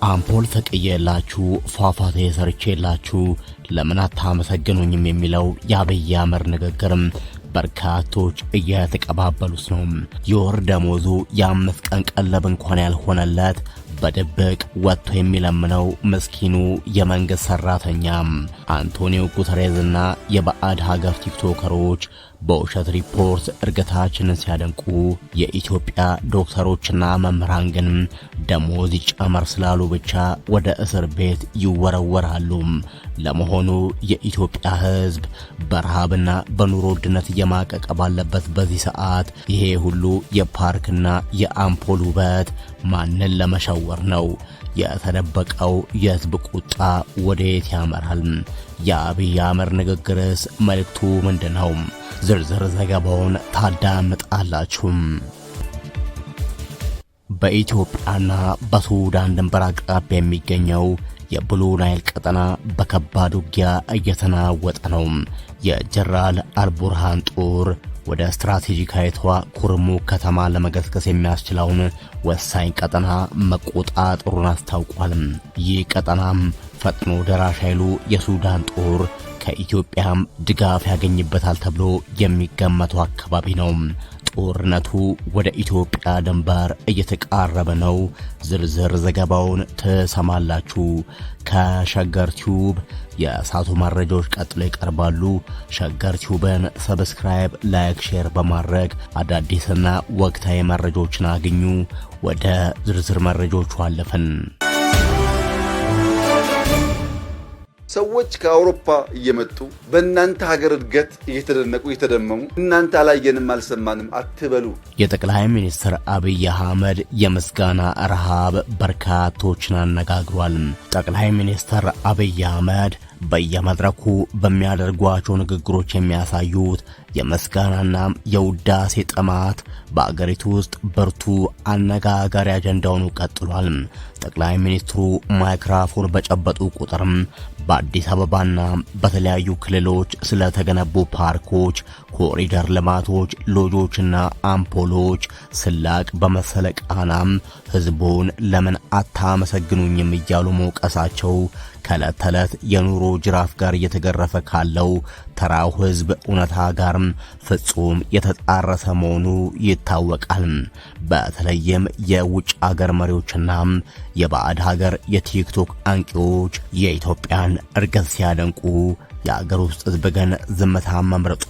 አምፖል ተቀየላችሁ ፏፏቴ ሰርቼላችሁ ለምን አታመሰግኑኝም የሚለው የአብይ አህመድ ንግግርም በርካቶች እየተቀባበሉት ነው። የወር ደሞዙ የአምስት ቀን ቀለብ እንኳን ያልሆነለት በድብቅ ወጥቶ የሚለምነው ምስኪኑ የመንግስት ሰራተኛ አንቶኒዮ ጉተሬዝና የባዕድ ሀገር ቲክቶከሮች በውሸት ሪፖርት እርገታችንን ሲያደንቁ የኢትዮጵያ ዶክተሮችና መምህራን ግን ደሞዝ ይጨመር ስላሉ ብቻ ወደ እስር ቤት ይወረወራሉ። ለመሆኑ የኢትዮጵያ ሕዝብ በረሃብና በኑሮ ውድነት እየማቀቀ ባለበት በዚህ ሰዓት ይሄ ሁሉ የፓርክና የአምፖል ውበት ማንን ለመሸወር ነው? የተደበቀው የሕዝብ ቁጣ ወዴት ያመራል? የአብይ አህመድ ንግግርስ መልእክቱ ምንድነው? ዝርዝር ዘገባውን ታዳምጣላችሁ። በኢትዮጵያና በሱዳን ድንበር አቅራቢያ የሚገኘው የብሉ ናይል ቀጠና በከባድ ውጊያ እየተናወጠ ነው። የጀነራል አልቡርሃን ጦር ወደ ስትራቴጂካዊቷ ኩርሙክ ከተማ ለመገስገስ የሚያስችለውን ወሳኝ ቀጠና መቆጣጠሩን አስታውቋል። ይህ ቀጠናም ፈጥኖ ደራሽ ኃይሉ የሱዳን ጦር ከኢትዮጵያም ድጋፍ ያገኝበታል ተብሎ የሚገመተው አካባቢ ነው። ጦርነቱ ወደ ኢትዮጵያ ድንበር እየተቃረበ ነው። ዝርዝር ዘገባውን ትሰማላችሁ። ከሸገር ቲዩብ የሳቱ መረጃዎች ቀጥሎ ይቀርባሉ። ሸገር ቲዩብን ሰብስክራይብ፣ ላይክ፣ ሼር በማድረግ አዳዲስና ወቅታዊ መረጃዎችን አግኙ። ወደ ዝርዝር መረጃዎቹ አለፈን። ሰዎች ከአውሮፓ እየመጡ በእናንተ ሀገር እድገት እየተደነቁ እየተደመሙ እናንተ አላየንም አልሰማንም አትበሉ። የጠቅላይ ሚኒስትር አብይ አህመድ የምስጋና ረሃብ በርካቶችን አነጋግሯል። ጠቅላይ ሚኒስትር አብይ አህመድ በየመድረኩ በሚያደርጓቸው ንግግሮች የሚያሳዩት የመስጋናና የውዳሴ ጥማት በአገሪቱ ውስጥ ብርቱ አነጋጋሪ አጀንዳውን ቀጥሏል። ጠቅላይ ሚኒስትሩ ማይክሮፎን በጨበጡ ቁጥርም በአዲስ አበባና በተለያዩ ክልሎች ስለተገነቡ ፓርኮች፣ ኮሪደር ልማቶች፣ ሎጆችና አምፖሎች ስላቅ በመሰለ ቃናም ህዝቡን ለምን አታመሰግኑኝም እያሉ መውቀሳቸው ከዕለት ተዕለት የኑሮ ጅራፍ ጋር እየተገረፈ ካለው ተራው ህዝብ እውነታ ጋር ፍጹም የተጣረሰ መሆኑ ይታወቃል። በተለይም የውጭ ሀገር መሪዎችና የባዕድ ሀገር የቲክቶክ አንቂዎች የኢትዮጵያን እድገት ሲያደንቁ የአገር ውስጥ ህዝብ ግን ዝምታ መምረጡ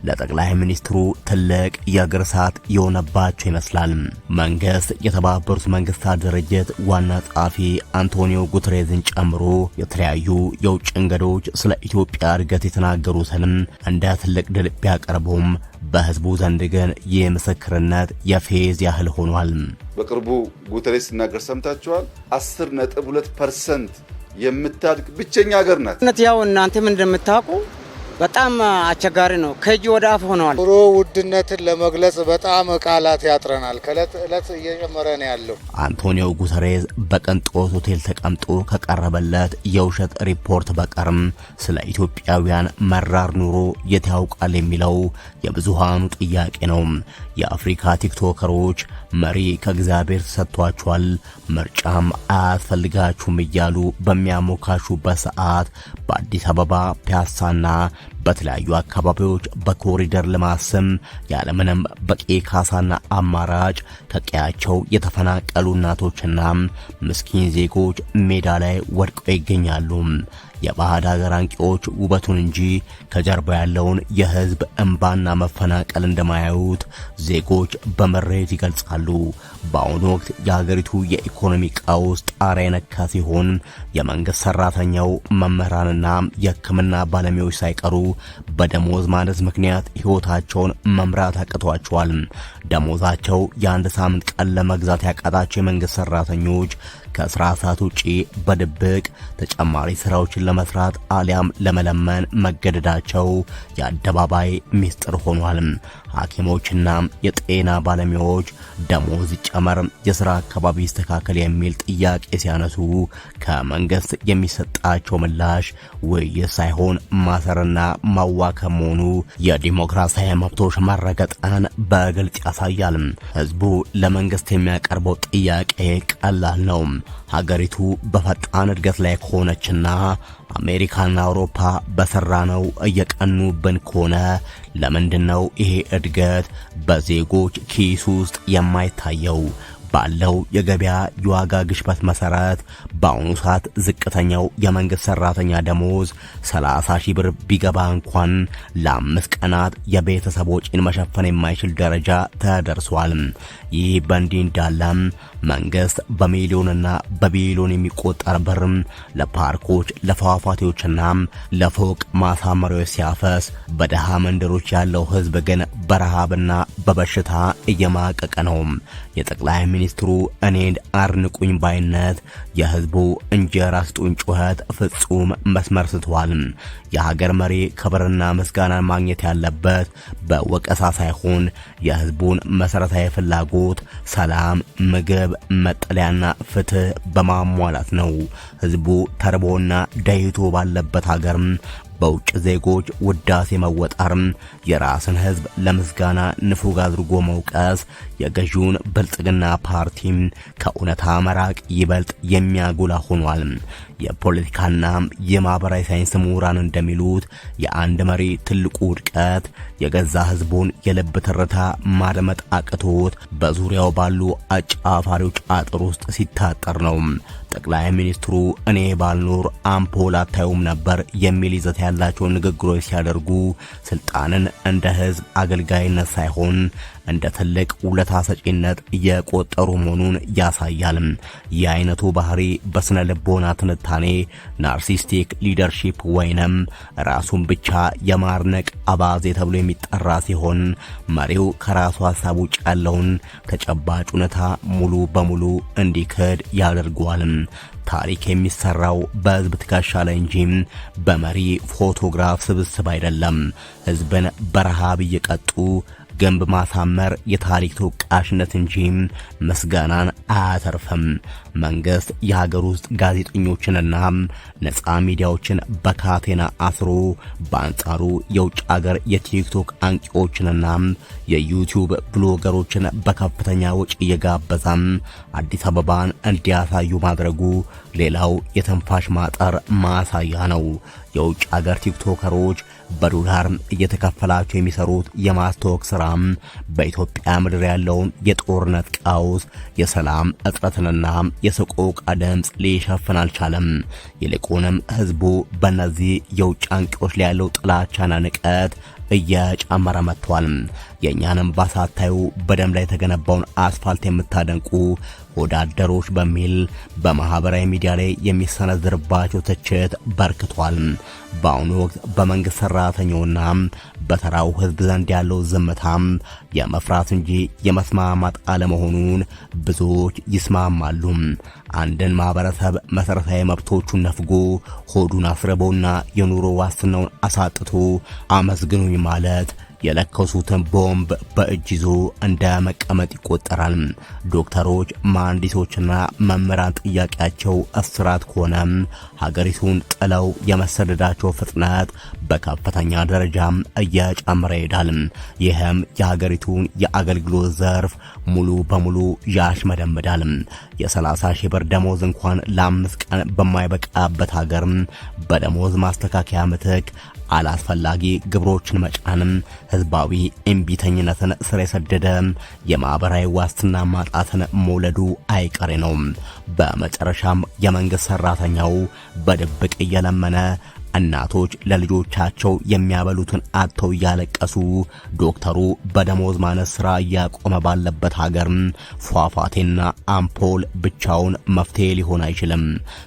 ለጠቅላይ ሚኒስትሩ ትልቅ የእግር እሳት የሆነባቸው ይመስላል። መንግስት የተባበሩት መንግስታት ድርጅት ዋና ጸሐፊ አንቶኒዮ ጉተሬዝን ጨምሮ የተለያዩ የውጭ እንግዶች ስለ ኢትዮጵያ እድገት የተናገሩትንም እንደ ትልቅ ድል ቢያቀርቡም በህዝቡ ዘንድ ግን ይህ ምስክርነት የፌዝ ያህል ሆኗል። በቅርቡ ጉተሬዝ ሲናገር ሰምታችኋል። 10.2% የምታድግ ብቸኛ ሀገር ናት። ያው እናንተም እንደምታውቁ በጣም አስቸጋሪ ነው። ከእጅ ወደ አፍ ሆነዋል። ኑሮ ውድነትን ለመግለጽ በጣም ቃላት ያጥረናል። ከእለት እለት እየጨመረ ነው ያለው። አንቶኒዮ ጉተሬዝ በቅንጦት ሆቴል ተቀምጦ ከቀረበለት የውሸት ሪፖርት በቀርም ስለ ኢትዮጵያውያን መራር ኑሮ የት ያውቃል የሚለው የብዙሃኑ ጥያቄ ነው። የአፍሪካ ቲክቶከሮች መሪ ከእግዚአብሔር ተሰጥቷቸዋል፣ ምርጫም አያስፈልጋችሁም እያሉ በሚያሞካሹበት ሰዓት በአዲስ አበባ ፒያሳና በተለያዩ አካባቢዎች በኮሪደር ልማት ስም ያለምንም በቂ ካሳና አማራጭ ከቀያቸው የተፈናቀሉ እናቶችና ምስኪን ዜጎች ሜዳ ላይ ወድቀው ይገኛሉ። የባዕድ ሀገር አንቂዎች ውበቱን እንጂ ከጀርባ ያለውን የህዝብ እንባና መፈናቀል እንደማያዩት ዜጎች በመሬት ይገልጻሉ። በአሁኑ ወቅት የሀገሪቱ የኢኮኖሚ ቀውስ ጣሪያ የነካ ሲሆን የመንግስት ሰራተኛው፣ መምህራንና የሕክምና ባለሙያዎች ሳይቀሩ በደሞዝ ማነስ ምክንያት ህይወታቸውን መምራት አቅቷቸዋል። ደሞዛቸው የአንድ ሳምንት ቀን ለመግዛት ያቃታቸው የመንግስት ሰራተኞች ከስራ ሰዓት ውጪ በድብቅ ተጨማሪ ስራዎችን ለመስራት አሊያም ለመለመን መገደዳቸው የአደባባይ ሚስጥር ሆኗል። ሐኪሞችና የጤና ባለሙያዎች ደሞዝ ይጨመር፣ የሥራ አካባቢ ይስተካከል የሚል ጥያቄ ሲያነሱ ከመንግስት የሚሰጣቸው ምላሽ ውይይት ሳይሆን ማሰርና ማዋከም መሆኑ የዲሞክራሲያዊ መብቶች መረገጥን በግልጽ ያሳያል። ህዝቡ ለመንግስት የሚያቀርበው ጥያቄ ቀላል ነው። ሀገሪቱ በፈጣን እድገት ላይ ከሆነችና አሜሪካና አውሮፓ በሰራነው እየቀኑብን ከሆነ ለምንድነው ይሄ እድገት በዜጎች ኪስ ውስጥ የማይታየው? ባለው የገበያ የዋጋ ግሽበት መሰረት በአሁኑ ሰዓት ዝቅተኛው የመንግስት ሰራተኛ ደሞዝ 30 ሺህ ብር ቢገባ እንኳን ለ5 ቀናት የቤተሰብ ወጪን መሸፈን የማይችል ደረጃ ተደርሷል። ይህ በእንዲህ እንዳለም መንግስት በሚሊዮንና በቢሊዮን የሚቆጠር ብር ለፓርኮች፣ ለፏፏቴዎችና ለፎቅ ማሳመሪያዎች ሲያፈስ በደሃ መንደሮች ያለው ህዝብ ግን በረሃብና በበሽታ እየማቀቀ ነው። የጠቅላይ ሚኒስትሩ እኔን አርንቁኝ ባይነት የህዝቡ እንጀራ ስጡኝ ጩኸት ፍጹም መስመር ስቷል። የሀገር መሪ ክብርና ምስጋናን ማግኘት ያለበት በወቀሳ ሳይሆን የህዝቡን መሰረታዊ ፍላጎት ሰላም፣ ምግብ፣ መጠለያና ፍትህ በማሟላት ነው። ህዝቡ ተርቦና ደይቶ ባለበት ሀገር በውጭ ዜጎች ውዳሴ መወጣር የራስን ህዝብ ለምስጋና ንፉግ አድርጎ መውቀስ የገዢውን ብልጽግና ፓርቲ ከእውነታ መራቅ ይበልጥ የሚያጎላ ሆኗል። የፖለቲካና የማህበራዊ ሳይንስ ምሁራን እንደሚሉት የአንድ መሪ ትልቁ ውድቀት የገዛ ህዝቡን የልብ ትርታ ማድመጥ አቅቶት በዙሪያው ባሉ አጫፋሪዎች አጥር ውስጥ ሲታጠር ነው። ጠቅላይ ሚኒስትሩ እኔ ባልኖር አምፖል አታዩም ነበር የሚል ይዘት ያላቸው ንግግሮች ሲያደርጉ ስልጣንን እንደ ህዝብ አገልጋይነት ሳይሆን እንደ ትልቅ ውለታ ሰጪነት እየቆጠሩ መሆኑን ያሳያል። ይህ አይነቱ ባህሪ በስነ ልቦና ትንታኔ ናርሲስቲክ ሊደርሺፕ ወይንም ራሱን ብቻ የማርነቅ አባዜ ተብሎ የሚጠራ ሲሆን መሪው ከራሱ ሐሳብ ውጭ ያለውን ተጨባጭ እውነታ ሙሉ በሙሉ እንዲክድ ያደርገዋል። ታሪክ የሚሰራው በህዝብ ትከሻ ላይ እንጂ በመሪ ፎቶግራፍ ስብስብ አይደለም። ህዝብን በረሃብ እየቀጡ ግንብ ማሳመር የታሪክ ተወቃሽነት እንጂ ምስጋናን አያተርፍም። መንግስት የሀገር ውስጥ ጋዜጠኞችንና ነፃ ሚዲያዎችን በካቴና አስሮ በአንጻሩ የውጭ ሀገር የቲክቶክ አንቂዎችንና የዩቲዩብ ብሎገሮችን በከፍተኛ ወጪ እየጋበዘ አዲስ አበባን እንዲያሳዩ ማድረጉ ሌላው የትንፋሽ ማጠር ማሳያ ነው። የውጭ ሀገር ቲክቶከሮች በዶላር እየተከፈላቸው የሚሰሩት የማስተዋወቅ ስራ በኢትዮጵያ ምድር ያለውን የጦርነት ቀውስ፣ የሰላም እጥረትንና የሰቆቃ ድምፅ ሊሸፍን አልቻለም። ይልቁንም ህዝቡ በእነዚህ የውጭ አንቂዎች ላይ ያለው ጥላቻና ንቀት እየጨመረ መጥቷል። የእኛንም ባሳታዩ በደም ላይ የተገነባውን አስፋልት የምታደንቁ ወዳደሮች በሚል በማህበራዊ ሚዲያ ላይ የሚሰነዝርባቸው ትችት በርክቷል። በአሁኑ ወቅት በመንግስት ሰራተኛውና በተራው ህዝብ ዘንድ ያለው ዝምታም የመፍራት እንጂ የመስማማት አለመሆኑን ብዙዎች ይስማማሉ። አንድን ማህበረሰብ መሰረታዊ መብቶቹን ነፍጎ ሆዱን አስርቦና የኑሮ ዋስትናውን አሳጥቶ አመስግኑኝ ማለት የለከሱትን ቦምብ በእጅ ይዞ እንደ መቀመጥ ይቆጠራል። ዶክተሮች፣ መሐንዲሶችና መምህራን ጥያቄያቸው እስራት ከሆነ ሀገሪቱን ጥለው የመሰደዳቸው ፍጥነት በከፍተኛ ደረጃ እየጨመረ ይሄዳል። ይህም የሀገሪቱን የአገልግሎት ዘርፍ ሙሉ በሙሉ ያሽመደምዳል። የ30 ሺህ ብር ደሞዝ እንኳን ለ5 ቀን በማይበቃበት ሀገር በደሞዝ ማስተካከያ ምትክ አላስፈላጊ ግብሮችን መጫንም ህዝባዊ እምቢተኝነትን ስር የሰደደ የማህበራዊ ዋስትና ማጣትን መውለዱ አይቀሬ ነው። በመጨረሻም የመንግስት ሰራተኛው በድብቅ እየለመነ እናቶች ለልጆቻቸው የሚያበሉትን አጥተው እያለቀሱ ዶክተሩ በደሞዝ ማነስ ስራ እያቆመ ባለበት ሀገር ፏፏቴና አምፖል ብቻውን መፍትሄ ሊሆን አይችልም።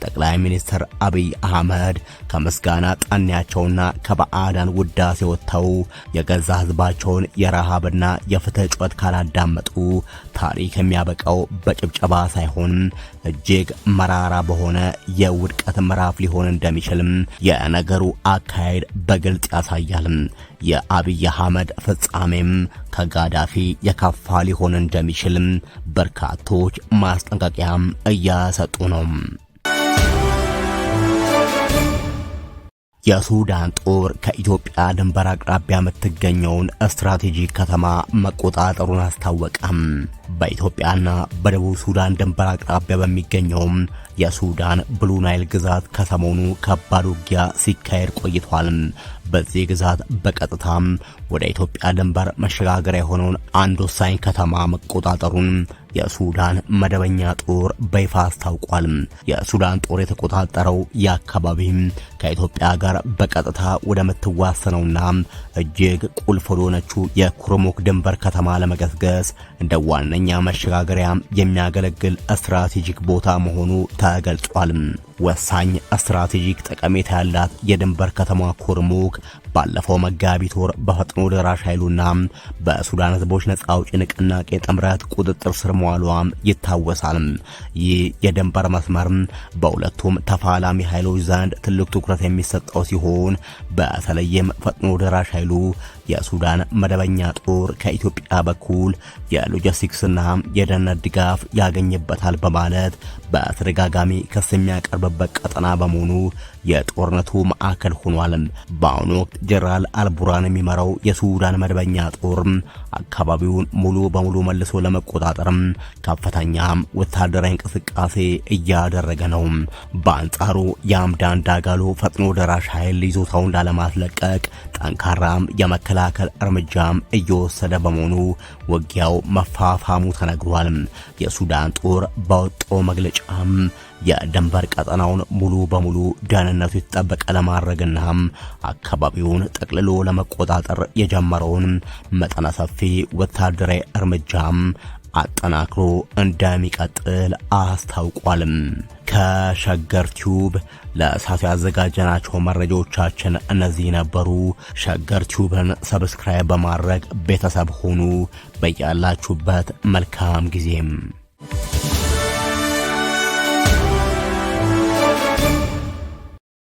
ጠቅላይ ሚኒስትር አብይ አህመድ ከምስጋና ጣኔያቸውና ከባዕዳን ውዳሴ ወጥተው የገዛ ህዝባቸውን የረሃብና የፍትህ ጩኸት ካላዳመጡ ታሪክ የሚያበቃው በጭብጨባ ሳይሆን እጅግ መራራ በሆነ የውድቀት ምዕራፍ ሊሆን እንደሚችልም የነገሩ አካሄድ በግልጽ ያሳያል። የአብይ አህመድ ፍጻሜም ከጋዳፊ የከፋ ሊሆን እንደሚችልም በርካቶች ማስጠንቀቂያም እያሰጡ ነው። የሱዳን ጦር ከኢትዮጵያ ድንበር አቅራቢያ የምትገኘውን ስትራቴጂክ ከተማ መቆጣጠሩን አስታወቀም። በኢትዮጵያና በደቡብ ሱዳን ድንበር አቅራቢያ በሚገኘው የሱዳን ብሉ ናይል ግዛት ከሰሞኑ ከባድ ውጊያ ሲካሄድ ቆይቷል። በዚህ ግዛት በቀጥታም ወደ ኢትዮጵያ ድንበር መሸጋገሪያ የሆነውን አንድ ወሳኝ ከተማ መቆጣጠሩን የሱዳን መደበኛ ጦር በይፋ አስታውቋል። የሱዳን ጦር የተቆጣጠረው የአካባቢም ከኢትዮጵያ ጋር በቀጥታ ወደ ምትዋሰነውና እጅግ ቁልፍ ወደሆነችው የኩርሙክ ድንበር ከተማ ለመገስገስ እንደ ዋነኛ መሸጋገሪያ የሚያገለግል ስትራቴጂክ ቦታ መሆኑ ተገልጿል። ወሳኝ ስትራቴጂክ ጠቀሜታ ያላት የድንበር ከተማ ኩርሙክ ባለፈው መጋቢት ወር በፈጥኖ ደራሽ ኃይሉና በሱዳን ህዝቦች ነጻ አውጪ ንቅናቄ ጥምረት ቁጥጥር ስር መዋሏም ይታወሳል። ይህ የድንበር መስመር በሁለቱም ተፋላሚ ኃይሎች ዘንድ ትልቅ ትኩረት የሚሰጠው ሲሆን በተለይም ፈጥኖ ደራሽ ኃይሉ የሱዳን መደበኛ ጦር ከኢትዮጵያ በኩል የሎጂስቲክስና የደህንነት ድጋፍ ያገኝበታል በማለት በተደጋጋሚ ክስ የሚያቀርብበት ቀጠና በመሆኑ የጦርነቱ ማዕከል ሆኗል። በአሁኑ ወቅት ጀነራል አልቡራን የሚመራው የሱዳን መደበኛ ጦር አካባቢውን ሙሉ በሙሉ መልሶ ለመቆጣጠር ከፍተኛ ወታደራዊ እንቅስቃሴ እያደረገ ነው። በአንጻሩ የአምዳን ዳጋሎ ፈጥኖ ደራሽ ኃይል ይዞታውን ላለማስለቀቅ ጠንካራም የመከላከል እርምጃም እየወሰደ በመሆኑ ውጊያው መፋፋሙ ተነግሯል። የሱዳን ጦር ባወጣው መግለጫም የድንበር ቀጠናውን ሙሉ በሙሉ ደህንነቱ የተጠበቀ ለማድረግና አካባቢውን ጠቅልሎ ለመቆጣጠር የጀመረውን መጠነ ሰፊ ወታደራዊ እርምጃም አጠናክሮ እንደሚቀጥል አስታውቋል። ከሸገር ቲዩብ ለሳቱ ያዘጋጀናቸው መረጃዎቻችን እነዚህ ነበሩ። ሸገር ቲዩብን ሰብስክራይብ በማድረግ ቤተሰብ ሆኑ። በያላችሁበት መልካም ጊዜም